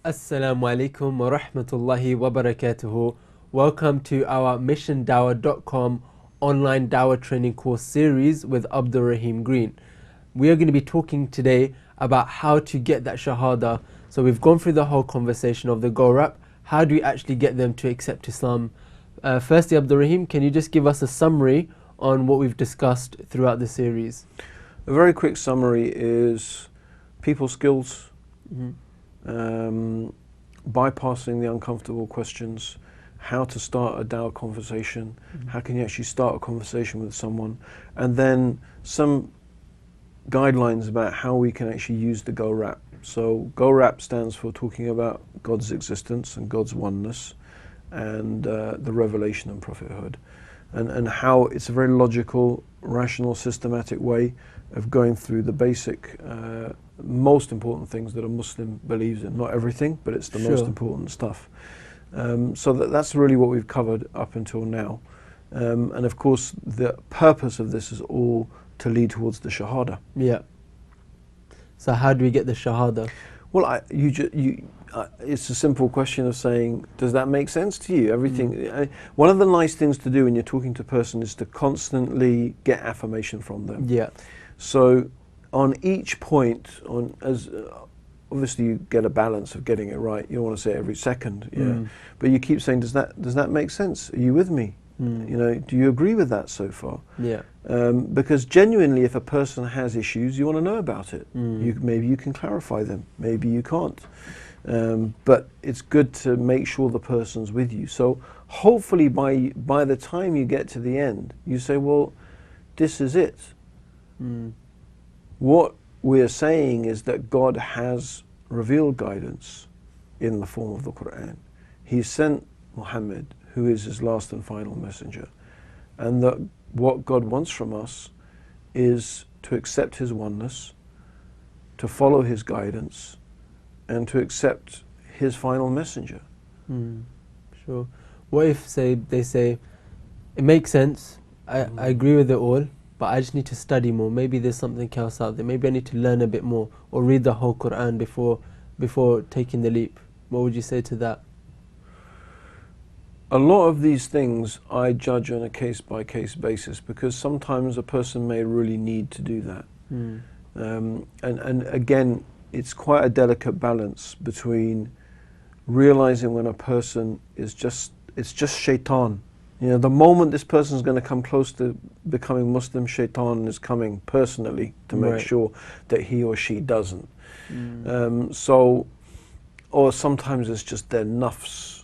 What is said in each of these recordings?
Assalamu alaikum wa rahmatullahi wa barakatuhu. Welcome to our missiondawah.com online Dawah training course series with Abdurraheem Green. We are going to be talking today about how to get that Shahadah. So we've gone through the whole conversation of the GORAP. How do we actually get them to accept Islam? Firstly, Abdurraheem, can you just give us a summary on what we've discussed throughout the series? A very quick summary is people skills, bypassing the uncomfortable questions, how to start a Dawah conversation, how can you actually start a conversation with someone, and then some guidelines about how we can actually use the GORAP. So GORAP stands for talking about God's existence and God's oneness and the revelation and prophethood, and how it's a very logical, rational, systematic way of going through the basic most important things that a Muslim believes in. Not everything, but it's the most important stuff. So that's really what we've covered up until now. And of course, the purpose of this is all to lead towards the Shahadah. Yeah. So how do we get the Shahadah? Well, it's a simple question of saying, does that make sense to you? Everything. One of the nice things to do when you're talking to a person is to constantly get affirmation from them. Yeah. So on each point, obviously you get a balance of getting it right. You don't want to say it every second, but you keep saying, does that make sense? Are you with me? You know, do you agree with that so far? Yeah. Because genuinely, if a person has issues, you want to know about it. Maybe you can clarify them. Maybe you can't. But it's good to make sure the person's with you. So hopefully, by the time you get to the end, you say, well, this is it. What we're saying is that God has revealed guidance in the form of the Quran. He sent Muhammad, who is his last and final messenger, and that what God wants from us is to accept his oneness, to follow his guidance, and to accept his final messenger. Sure. What if they say, it makes sense, I agree with it all, but I just need to study more. Maybe there's something else out there. Maybe I need to learn a bit more or read the whole Quran before taking the leap. What would you say to that? A lot of these things I judge on a case-by-case basis, because sometimes a person may really need to do that. And again, it's quite a delicate balance between realizing when a person is it's just shaitan. You know, the moment this person is going to come close to becoming Muslim, shaitan is coming personally to make sure that he or she doesn't. Or sometimes it's just their nafs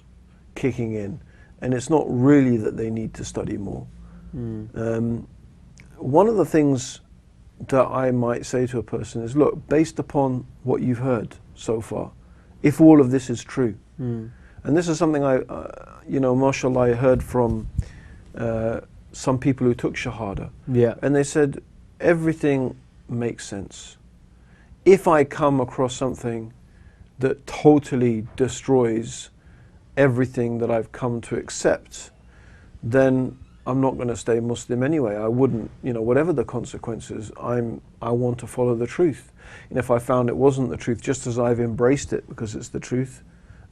kicking in, and it's not really that they need to study more. One of the things that I might say to a person is, look, based upon what you've heard so far, if all of this is true, and this is something mashallah, I heard from some people who took Shahada. Yeah. And they said, everything makes sense. If I come across something that totally destroys everything that I've come to accept, then I'm not going to stay Muslim anyway. I wouldn't, whatever the consequences, I want to follow the truth. And if I found it wasn't the truth, just as I've embraced it because it's the truth,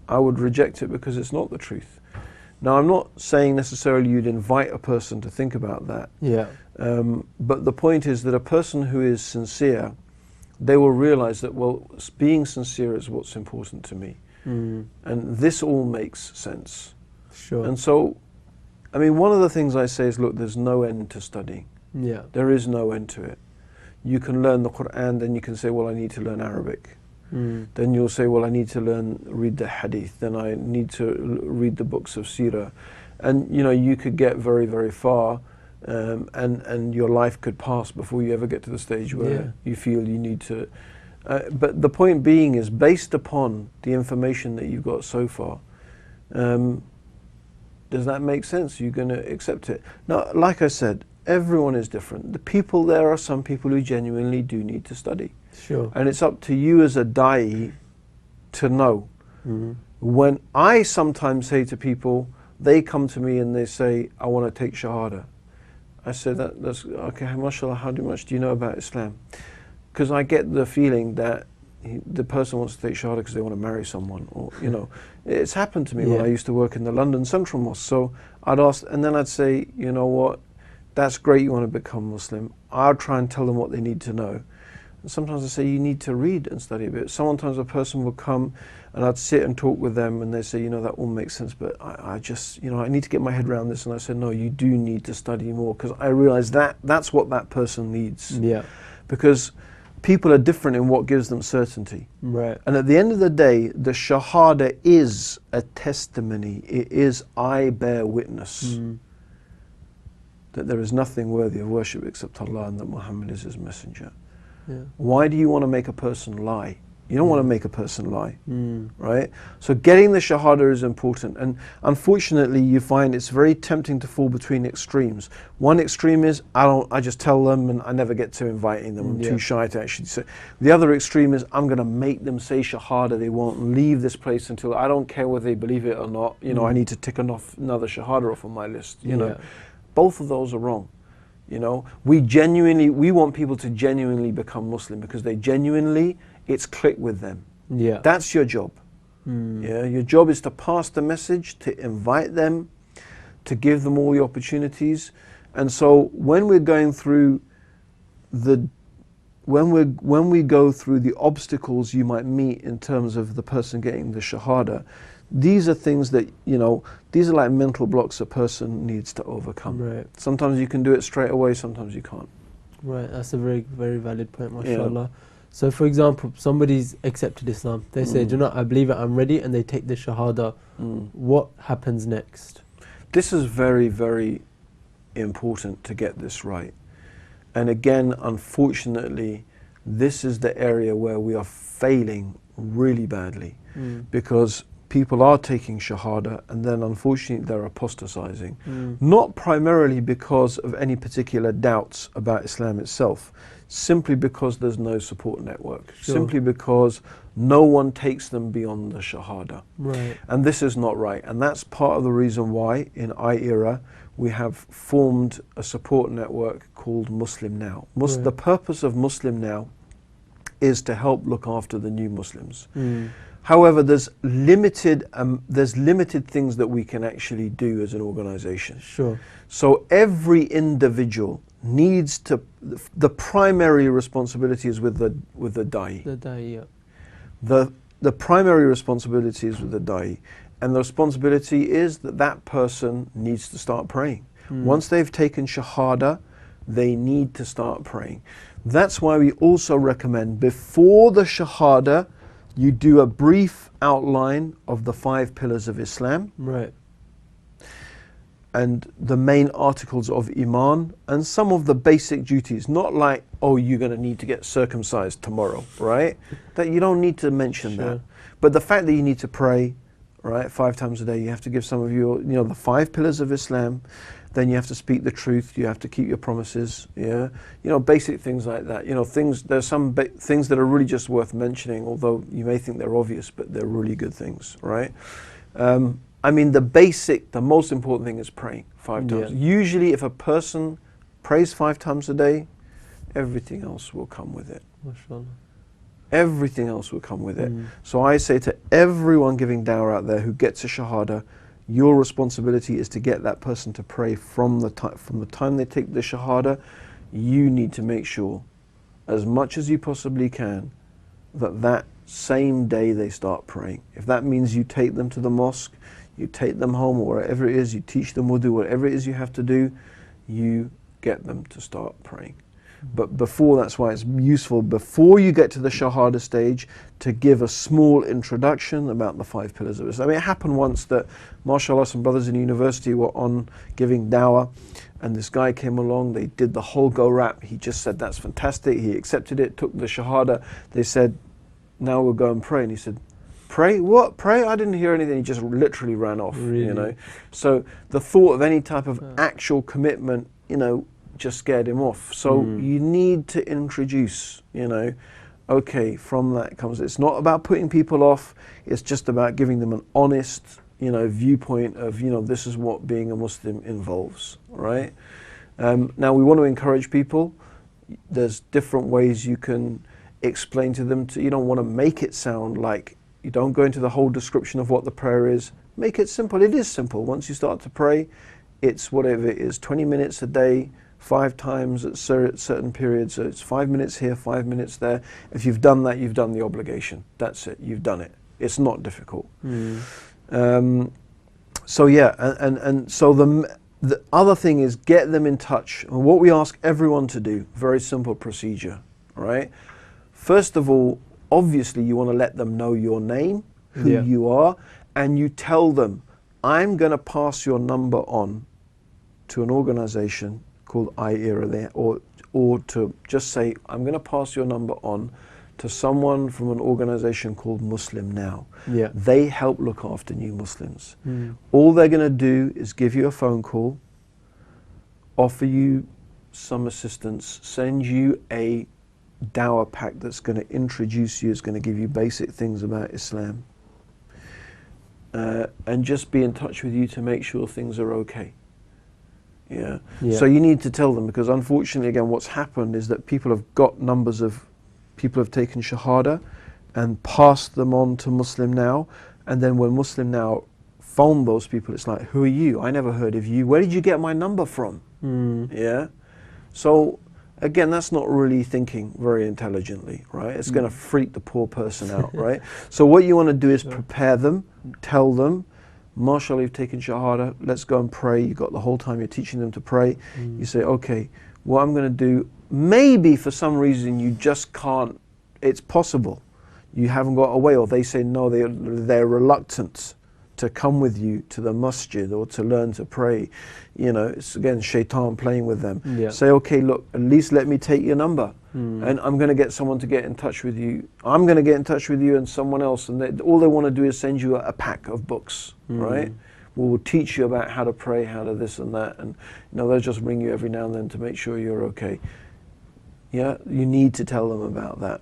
I would reject it because it's not the truth. Now, I'm not saying necessarily you'd invite a person to think about that. Yeah. But the point is that a person who is sincere, they will realize that, well, being sincere is what's important to me. And this all makes sense. Sure. And so, I mean, one of the things I say is, look, there's no end to studying. Yeah. There is no end to it. You can learn the Quran, then you can say, well, I need to learn Arabic. Then you'll say, well, I need to read the hadith, then I need to read the books of seerah. And you could get very, very far, and your life could pass before you ever get to the stage where you feel you need to. But the point being is, based upon the information that you've got so far, does that make sense? You're going to accept it. Now, like I said, everyone is different. There are some people who genuinely do need to study. Sure. And it's up to you as a da'i to know. When I sometimes say to people, they come to me and they say, I want to take Shahadah. I said, that's okay, mashallah, how much do you know about Islam? Because I get the feeling that the person wants to take Shahadah because they want to marry someone, or it's happened to me when I used to work in the London Central Mosque. So I'd ask, and then I'd say, you know what, that's great, you want to become Muslim. I'll try and tell them what they need to know. And sometimes I say, you need to read and study a bit. Sometimes a person will come and I'd sit and talk with them and they say, that all makes sense, but I just, I need to get my head around this. And I said, no, you do need to study more, because I realize that's what that person needs. Yeah. Because people are different in what gives them certainty. Right. And at the end of the day, the Shahada is a testimony. It is, I bear witness that there is nothing worthy of worship except Allah and that Muhammad is his messenger. Yeah. Why do you want to make a person lie? You don't want to make a person lie, right? So getting the Shahada is important. And unfortunately, you find it's very tempting to fall between extremes. One extreme is, I just tell them and I never get to inviting them. I'm too shy to actually say. The other extreme is, I'm going to make them say Shahada. They won't leave this place until, I don't care whether they believe it or not. I need to tick another Shahada off on my list. Both of those are wrong. We want people to genuinely become Muslim, because it's click with them. Yeah. That's your job. Yeah. Your job is to pass the message, to invite them, to give them all the opportunities. And so when we're going through when we go through the obstacles you might meet in terms of the person getting the Shahada, these are things that, these are like mental blocks a person needs to overcome. Right. Sometimes you can do it straight away, sometimes you can't. Right, that's a very, very valid point, mashallah. Yeah. So for example, somebody's accepted Islam. They say, I believe it, I'm ready, and they take the Shahada. What happens next? This is very, very important to get this right. And again, unfortunately, this is the area where we are failing really badly, because people are taking Shahada and then unfortunately they're apostatizing. Not primarily because of any particular doubts about Islam itself, simply because there's no support network, simply because no one takes them beyond the Shahada. Right. And this is not right. And that's part of the reason why in I-ERA we have formed a support network called Muslim Now. The purpose of Muslim Now is to help look after the new Muslims. However, there's limited things that we can actually do as an organization. Sure. So every individual needs to, the primary responsibility is with the da'i. The da'i, yeah. The primary responsibility is with the da'i. And the responsibility is that person needs to start praying. Once they've taken Shahada, they need to start praying. That's why we also recommend, before the Shahada, you do a brief outline of the 5 pillars of Islam. Right. And the main articles of Iman, and some of the basic duties. Not like, oh, you're going to need to get circumcised tomorrow, right? That you don't need to mention that. But the fact that you need to pray, right, 5 times a day, you have to give some of your, the 5 pillars of Islam. Then you have to speak the truth. You have to keep your promises. Yeah, basic things like that. There's some things that are really just worth mentioning, although you may think they're obvious, but they're really good things, right? The most important thing is praying 5 times. Yeah. Usually, if a person prays 5 times a day, everything else will come with it. Mashallah. Everything else will come with it. So I say to everyone giving dawah out there who gets a Shahada, your responsibility is to get that person to pray from the time they take the Shahada. You need to make sure, as much as you possibly can, that same day they start praying. If that means you take them to the mosque, you take them home, or wherever it is, you teach them wudu, whatever it is you have to do, you get them to start praying. But that's why it's useful, before you get to the Shahada stage, to give a small introduction about the 5 pillars of Islam. It happened once that, mashallah, some brothers in university were on giving dawah, and this guy came along, they did the whole GORAP. He just said, that's fantastic. He accepted it, took the Shahada. They said, now we'll go and pray. And he said, pray? What? Pray? I didn't hear anything. He just literally ran off. Really? So the thought of any type of actual commitment, just scared him off. So you need to introduce, okay, from that comes, it's not about putting people off, it's just about giving them an honest, viewpoint of, this is what being a Muslim involves, right? Now we want to encourage people. There's different ways you can explain to them. You don't want to make it sound like, you don't go into the whole description of what the prayer is. Make it simple. It is simple. Once you start to pray, it's whatever it is, 20 minutes a day, 5 times at certain periods. So it's 5 minutes here, 5 minutes there. If you've done that, you've done the obligation. That's it. You've done it. It's not difficult. So yeah, and so the other thing is get them in touch. And what we ask everyone to do, very simple procedure, right? First of all, obviously you want to let them know your name, who you are, and you tell them, I'm going to pass your number on to an organization called IERA there, or to just say, I'm going to pass your number on to someone from an organization called Muslim Now. Yeah. They help look after new Muslims. All they're going to do is give you a phone call, offer you some assistance, send you a Dawah pack that's going to introduce you, is going to give you basic things about Islam, and just be in touch with you to make sure things are okay. Yeah. So you need to tell them, because unfortunately, again, what's happened is that people have got numbers of people have taken Shahadah and passed them on to Muslim Now, and then when Muslim Now phone those people, it's like, who are you? I never heard of you. Where did you get my number from? Yeah. So again, that's not really thinking very intelligently, right? It's going to freak the poor person out, right? So what you want to do is prepare them, tell them, mashallah, you've taken Shahada, let's go and pray. You've got the whole time you're teaching them to pray. You say, okay, what I'm going to do, maybe for some reason you just can't, it's possible. You haven't got a way, or they say no, they're reluctant to come with you to the masjid or to learn to pray. You know, it's again shaitan playing with them. Say, okay, look, at least let me take your number, and I'm going to get someone to get in touch with you. I'm going to get in touch with you and someone else, and all they want to do is send you a pack of books, right? We'll teach you about how to pray, how to this and that, and you know, they'll just ring you every now and then to make sure you're okay. Yeah, you need to tell them about that.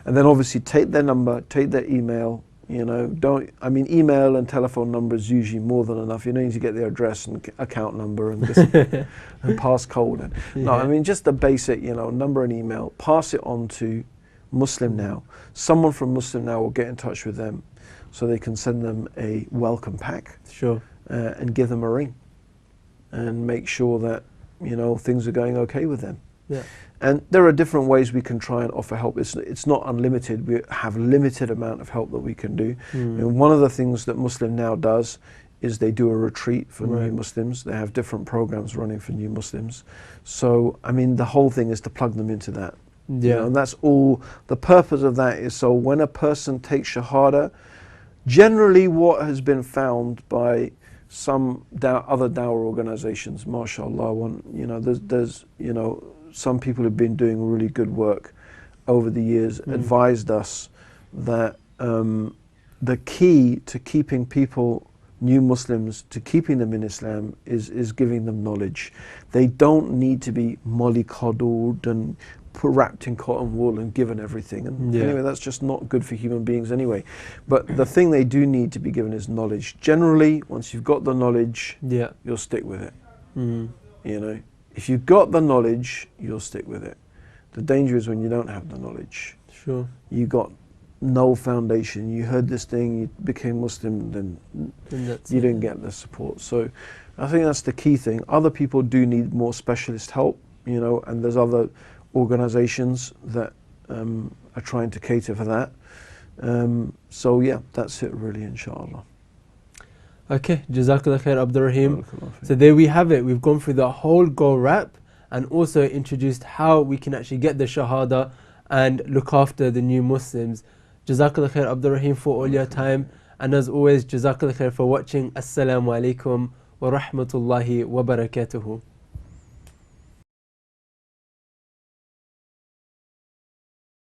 And then obviously take their number, take their email. You know, email and telephone number is usually more than enough. You don't need to get their address and account number and this and passcode. And, no, I mean, just the basic, you know, number and email. Pass it on to Muslim Now. Someone from Muslim Now will get in touch with them so they can send them a welcome pack. Sure. And give them a ring and make sure that, you know, things are going okay with them. Yeah. And there are different ways we can try and offer help. It's not unlimited. We have limited amount of help that we can do. And one of the things that Muslim Now does is they do a retreat for new Muslims. They have different programs running for new Muslims. So, I mean, the whole thing is to plug them into that. You know, and that's all. The purpose of that is so when a person takes Shahada, generally what has been found by some other Dawah organizations, mashallah, you know, there's you know, some people have been doing really good work over the years, advised us that the key to keeping people, new Muslims, to keeping them in Islam is giving them knowledge. They don't need to be mollycoddled and wrapped in cotton wool and given everything. And anyway, that's just not good for human beings anyway. But the thing they do need to be given is knowledge. Generally, once you've got the knowledge, you'll stick with it. You know, if you've got the knowledge, you'll stick with it. The danger is when you don't have the knowledge. Sure. You got no foundation. You heard this thing, you became Muslim, then you didn't get the support. So I think that's the key thing. Other people do need more specialist help, you know, and there's other organizations that are trying to cater for that. So yeah, that's it really, inshallah. Okay, Jazakallah khair, Abdurraheem. So there we have it. We've gone through the whole GORAP and also introduced how we can actually get the Shahada and look after the new Muslims. Jazakallah khair, Abdurraheem, for all your time. And as always, Jazakallah khair for watching. Assalamu alaikum wa rahmatullahi wa barakatuhu.